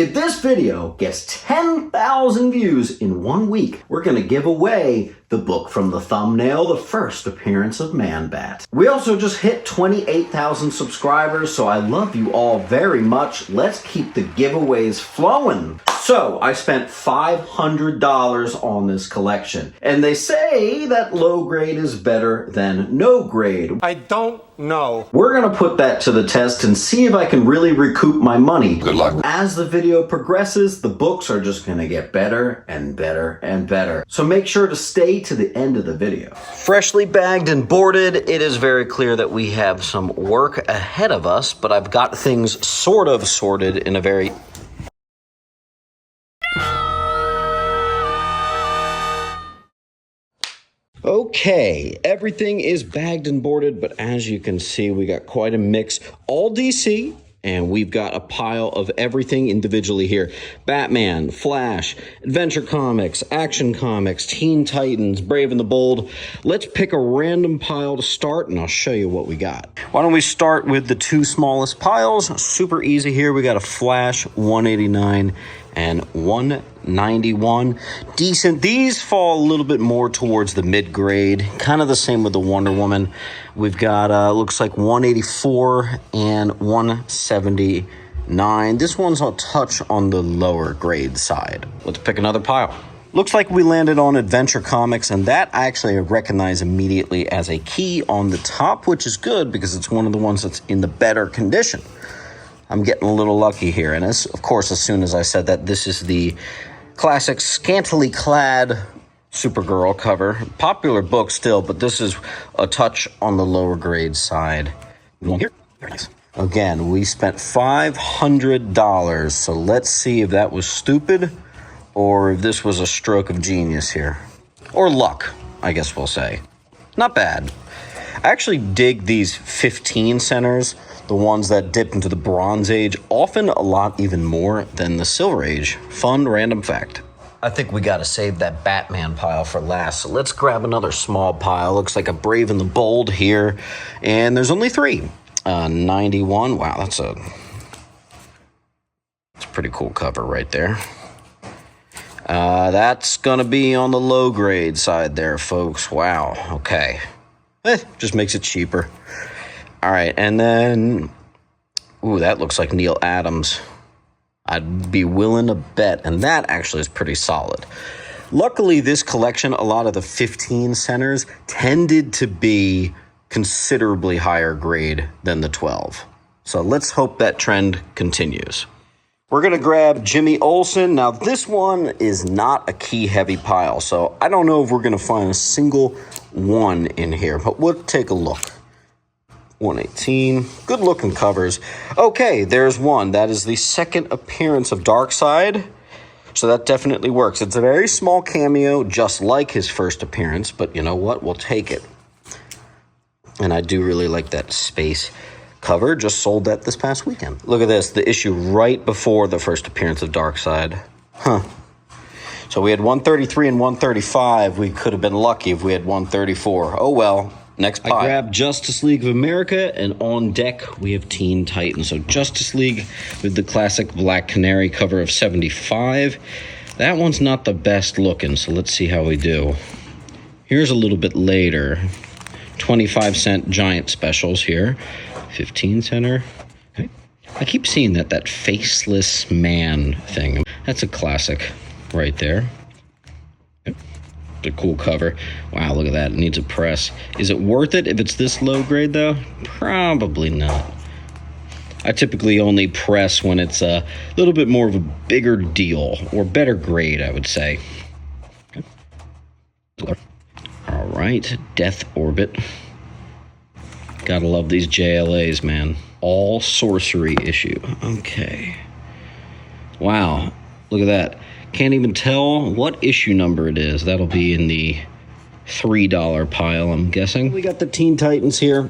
If this video gets 10,000 views in 1 week, we're gonna give away the book from the thumbnail, The First Appearance of Man-Bat. We also just hit 28,000 subscribers, so I love you all very much. Let's keep the giveaways flowing. So, I spent $500 on this collection, and they say that low grade is better than no grade. I don't know. We're gonna put that to the test and see if I can really recoup my money. Good luck. As the video progresses, the books are just gonna get better and better and better. So make sure to stay to the end of the video. Freshly bagged and boarded, it is very clear that we have some work ahead of us, but I've got things sort of sorted in a very... Okay, everything is bagged and boarded, but as you can see, we got quite a mix. All DC, and we've got a pile of everything individually here. Batman, Flash, Adventure Comics, Action Comics, Teen Titans, Brave and the Bold. Let's pick a random pile to start, and I'll show you what we got. Why don't we start with the two smallest piles? Super easy here. We got a Flash 189 and 191. Decent. These fall a little bit more towards the mid-grade. Kind of the same with the Wonder Woman. We've got, looks like 184 and 179. This one's a touch on the lower grade side. Let's pick another pile. Looks like we landed on Adventure Comics, and that I actually recognize immediately as a key on the top, which is good because it's one of the ones that's in the better condition. I'm getting a little lucky here, and of course, as soon as I said that, this is the classic scantily clad Supergirl cover. Popular book still, but this is a touch on the lower grade side. Here, very nice. Again, we spent $500, so let's see if that was stupid or if this was a stroke of genius here. Or luck, I guess we'll say. Not bad. I actually dig these 15 centers, the ones that dip into the Bronze Age, often a lot even more than the Silver Age. Fun random fact. I think we gotta save that Batman pile for last, so let's grab another small pile. Looks like a Brave and the Bold here, and there's only three. 91, wow, that's a pretty cool cover right there. That's gonna be on the low grade side there, folks. Wow, okay. Just makes it cheaper. All right, and then, ooh, that looks like Neil Adams. I'd be willing to bet, and that actually is pretty solid. Luckily, this collection, a lot of the 15 centers tended to be considerably higher grade than the 12. So let's hope that trend continues. We're going to grab Jimmy Olsen. Now, this one is not a key-heavy pile, so I don't know if we're going to find a single one in here, but we'll take a look. 118. Good-looking covers. Okay, there's one. That is the second appearance of Darkseid, so that definitely works. It's a very small cameo, just like his first appearance, but you know what? We'll take it. And I do really like that space cover. Just sold that this past weekend. Look at this, the issue right before the first appearance of Darkseid. Huh. So we had 133 and 135. We could have been lucky if we had 134. Oh well. Next pile. I grabbed Justice League of America, and on deck we have Teen Titans. So Justice League with the classic Black Canary cover of 75. That one's not the best looking, so let's see how we do. Here's a little bit later. 25-cent giant specials here. 15 center. Okay. I keep seeing that faceless man thing. That's a classic right there. Okay. The cool cover. Wow, look at that. It needs a press. Is it worth it if it's this low grade, though? Probably not. I typically only press when it's a little bit more of a bigger deal, or better grade, I would say. Okay. All right, Death Orbit. Gotta love these JLAs, man. All sorcery issue. Okay. Wow, look at that. Can't even tell what issue number it is. That'll be in the $3 pile, I'm guessing. We got the Teen Titans here.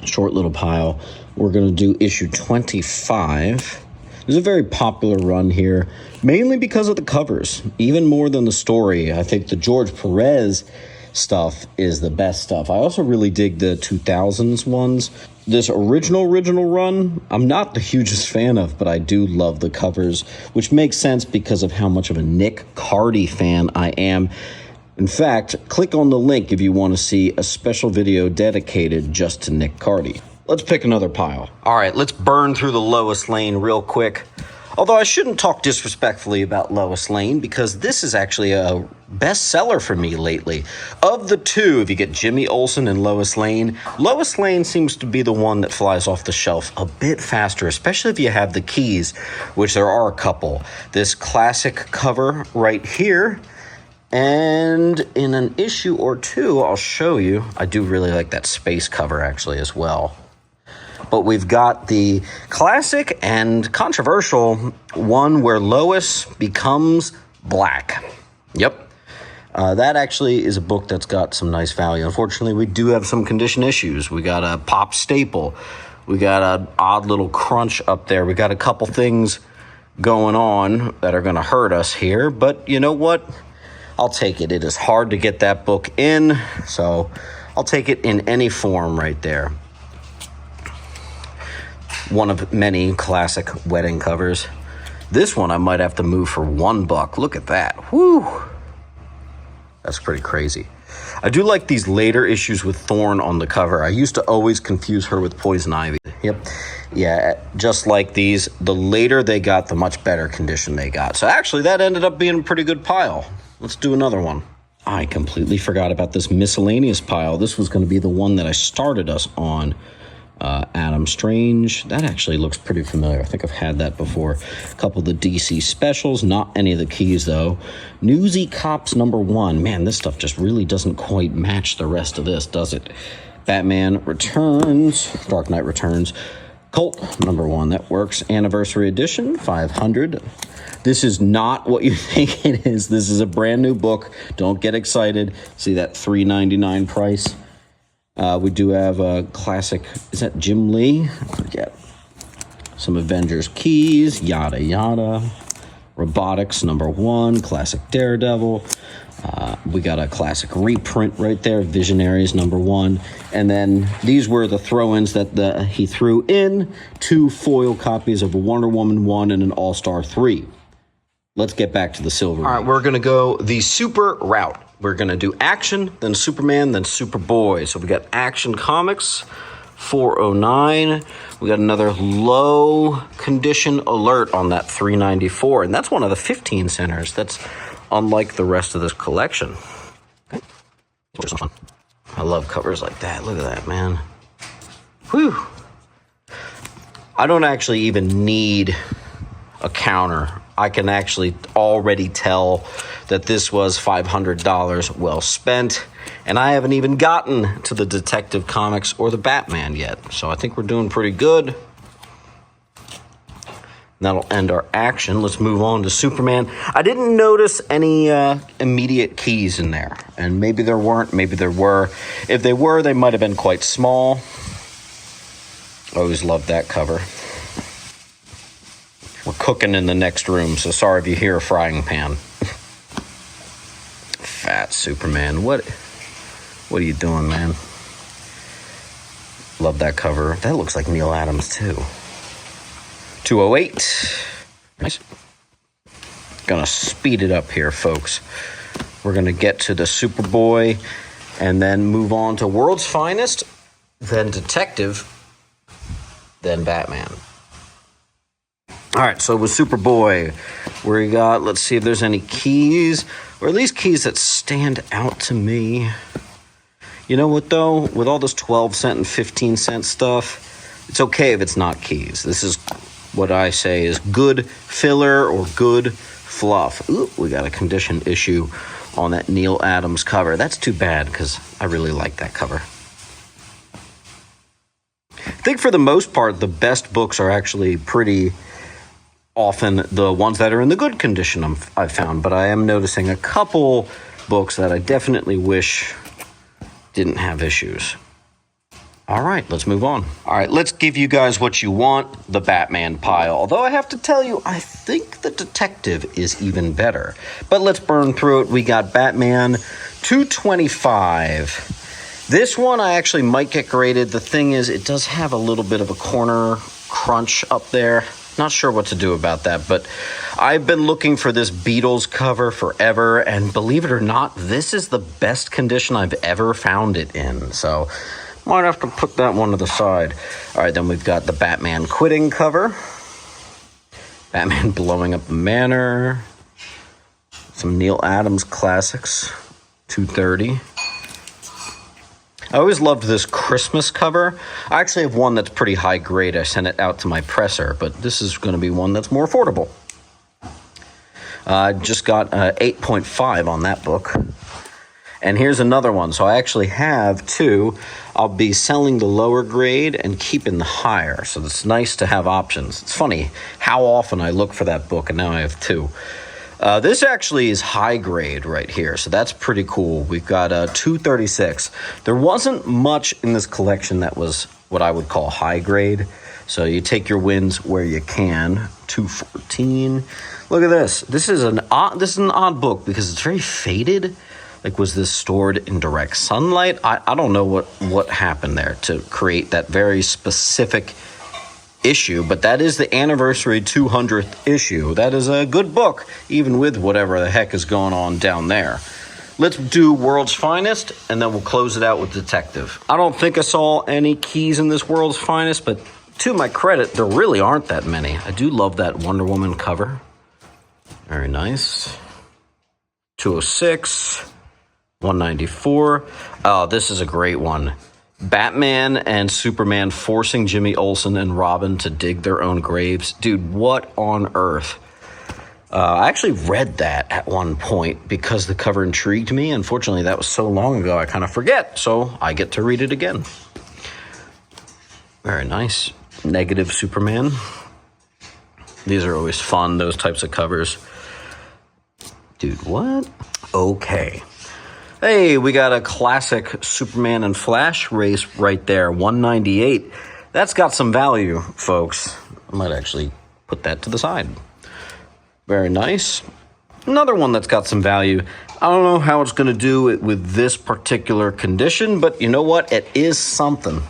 Short little pile. We're going to do issue 25. There's a very popular run here, mainly because of the covers, even more than the story. I think the George Perez stuff is the best stuff. I also really dig the 2000s ones. this original run, I'm not the hugest fan of, but I do love the covers, which makes sense because of how much of a Nick Cardy fan I am. In fact, click on the link if you want to see a special video dedicated just to Nick Cardy. Let's pick another pile. All right, let's burn through the Lois Lane real quick. Although I shouldn't talk disrespectfully about Lois Lane, because this is actually a bestseller for me lately. Of the two, if you get Jimmy Olsen and Lois Lane seems to be the one that flies off the shelf a bit faster, especially if you have the keys, which there are a couple. This classic cover right here, and in an issue or two, I'll show you. I do really like that space cover actually as well. But we've got the classic and controversial one where Lois becomes black. Yep. That actually is a book that's got some nice value. Unfortunately, we do have some condition issues. We got a pop staple. We got an odd little crunch up there. We got a couple things going on that are going to hurt us here. But you know what? I'll take it. It is hard to get that book in, so I'll take it in any form right there. One of many classic wedding covers. This one I might have to move for $1. Look at that. Whew. That's pretty crazy. I do like these later issues with Thorn on the cover. I used to always confuse her with Poison Ivy. Yep. Yeah, just like these, the later they got, the much better condition they got. So actually, that ended up being a pretty good pile. Let's do another one. I completely forgot about this miscellaneous pile. This was going to be the one that I started us on. Adam Strange. That actually looks pretty familiar. I think I've had that before. A couple of the DC specials. Not any of the keys, though. Newsy Cops #1. Man, this stuff just really doesn't quite match the rest of this, does it? Batman Returns. Dark Knight Returns. Colt #1. That works. Anniversary Edition. 500. This is not what you think it is. This is a brand new book. Don't get excited. See that $3.99 price? We do have a classic, is that Jim Lee? I forget. Some Avengers keys, yada yada. Robotics #1, classic Daredevil. We got a classic reprint right there, Visionaries #1. And then these were the throw-ins that he threw in. 2 foil copies of Wonder Woman 1 and an All-Star 3. Let's get back to the silver. All right, we're going to go the super route. We're going to do Action, then Superman, then Superboy. So we got Action Comics, 409. We got another low condition alert on that 394. And that's one of the 15 centers. That's unlike the rest of this collection. Okay. I love covers like that. Look at that, man. Whew. I don't actually even need a counter. I can actually already tell that this was $500 well spent, and I haven't even gotten to the Detective Comics or the Batman yet, so I think we're doing pretty good. That'll end our action. Let's move on to Superman. I didn't notice any immediate keys in there, and maybe there weren't, maybe there were. If they were, they might have been quite small. I always loved that cover. We're cooking in the next room, so sorry if you hear a frying pan. Fat Superman. What are you doing, man? Love that cover. That looks like Neil Adams, too. 208. Nice. Gonna speed it up here, folks. We're gonna get to the Superboy and then move on to World's Finest, then Detective, then Batman. All right, so with Superboy, we got, let's see if there's any keys, or at least keys that stand out to me. You know what, though? With all this 12-cent and 15-cent stuff, it's okay if it's not keys. This is what I say is good filler or good fluff. Ooh, we got a condition issue on that Neil Adams cover. That's too bad, because I really like that cover. I think for the most part, the best books are actually pretty often the ones that are in the good condition I've found, but I am noticing a couple books that I definitely wish didn't have issues. All right, let's move on. All right, let's give you guys what you want, the Batman pile. Although I have to tell you, I think the Detective is even better. But let's burn through it. We got Batman 225. This one I actually might get graded. The thing is, it does have a little bit of a corner crunch up there. Not sure what to do about that, but I've been looking for this Beatles cover forever, and believe it or not, this is the best condition I've ever found it in. So might have to put that one to the side. All right, then we've got the Batman quitting cover. Batman blowing up the manor. Some Neil Adams classics, 230. I always loved this Christmas cover. I actually have one that's pretty high grade. I sent it out to my presser, but this is going to be one that's more affordable. I just got 8.5 on that book. And here's another one. So I actually have two. I'll be selling the lower grade and keeping the higher. So it's nice to have options. It's funny how often I look for that book, and now I have two. This actually is high grade right here, so that's pretty cool. We've got 236. There wasn't much in this collection that was what I would call high grade, so you take your wins where you can. 214. Look at this. This is an odd book because it's very faded. Like, was this stored in direct sunlight? I don't know what happened there to create that very specific issue, but that is the anniversary 200th issue. That is a good book, even with whatever the heck is going on down there. Let's do World's Finest, and then we'll close it out with Detective. I don't think I saw any keys in this World's Finest, but to my credit, there really aren't that many. I do love that Wonder Woman cover. Very nice. 206, 194. Oh, this is a great one. Batman and Superman forcing Jimmy Olsen and Robin to dig their own graves. Dude, what on earth? I actually read that at one point because the cover intrigued me. Unfortunately, that was so long ago, I kind of forget. So I get to read it again. Very nice. Negative Superman. These are always fun, those types of covers. Dude, what? Okay. Hey, we got a classic Superman and Flash race right there, 198. That's got some value, folks. I might actually put that to the side. Very nice. Another one that's got some value. I don't know how it's going to do it with this particular condition, but you know what? It is something.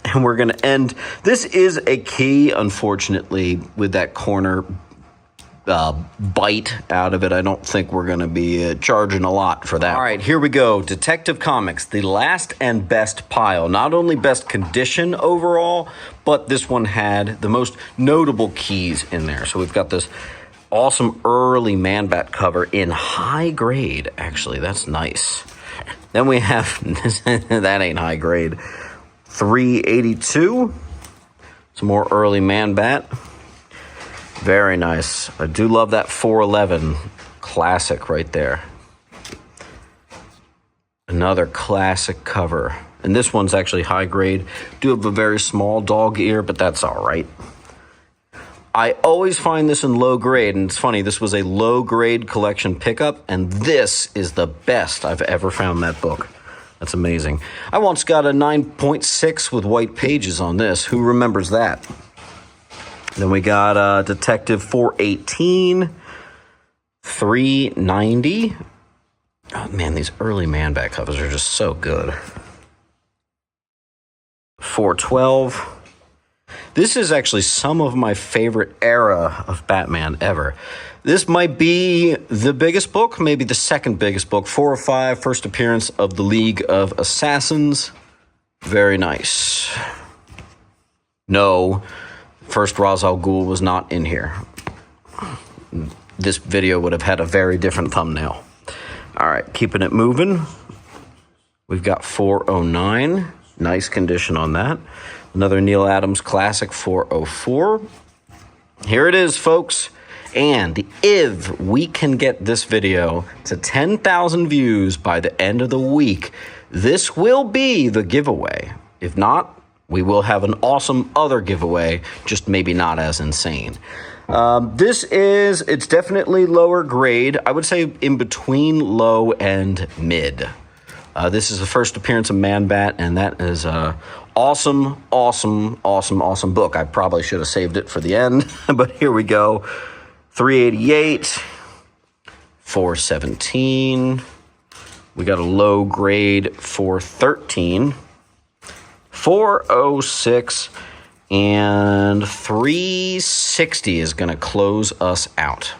And we're going to end. This is a key, unfortunately, with that corner bite out of it. I don't think we're going to be charging a lot for that. All right, here we go. Detective Comics, the last and best pile. Not only best condition overall, but this one had the most notable keys in there. So we've got this awesome early Man-Bat cover in high grade. Actually, that's nice. Then we have, that ain't high grade, 382. Some more early Man-Bat. Very nice. I do love that 411 classic right there. Another classic cover. And this one's actually high grade. Do have a very small dog ear, but that's all right. I always find this in low grade, and it's funny, this was a low grade collection pickup, and this is the best I've ever found that book. That's amazing. I once got a 9.6 with white pages on this. Who remembers that? Then we got Detective 418, 390. Oh, man, these early Man-Bat covers are just so good. 412. This is actually some of my favorite era of Batman ever. This might be the biggest book, maybe the second biggest book. 405, first appearance of the League of Assassins. Very nice. No, first Ra's al Ghul was not in here. This video would have had a very different thumbnail. All right, keeping it moving. We've got 409. Nice condition on that. Another Neil Adams classic, 404. Here it is, folks. And if we can get this video to 10,000 views by the end of the week, this will be the giveaway. If not, we will have an awesome other giveaway, just maybe not as insane. It's definitely lower grade. I would say in between low and mid. This is the first appearance of Man-Bat, and that is awesome book. I probably should have saved it for the end, but here we go. 388, 417, We got a low grade for 13. 406 and 360 is going to close us out.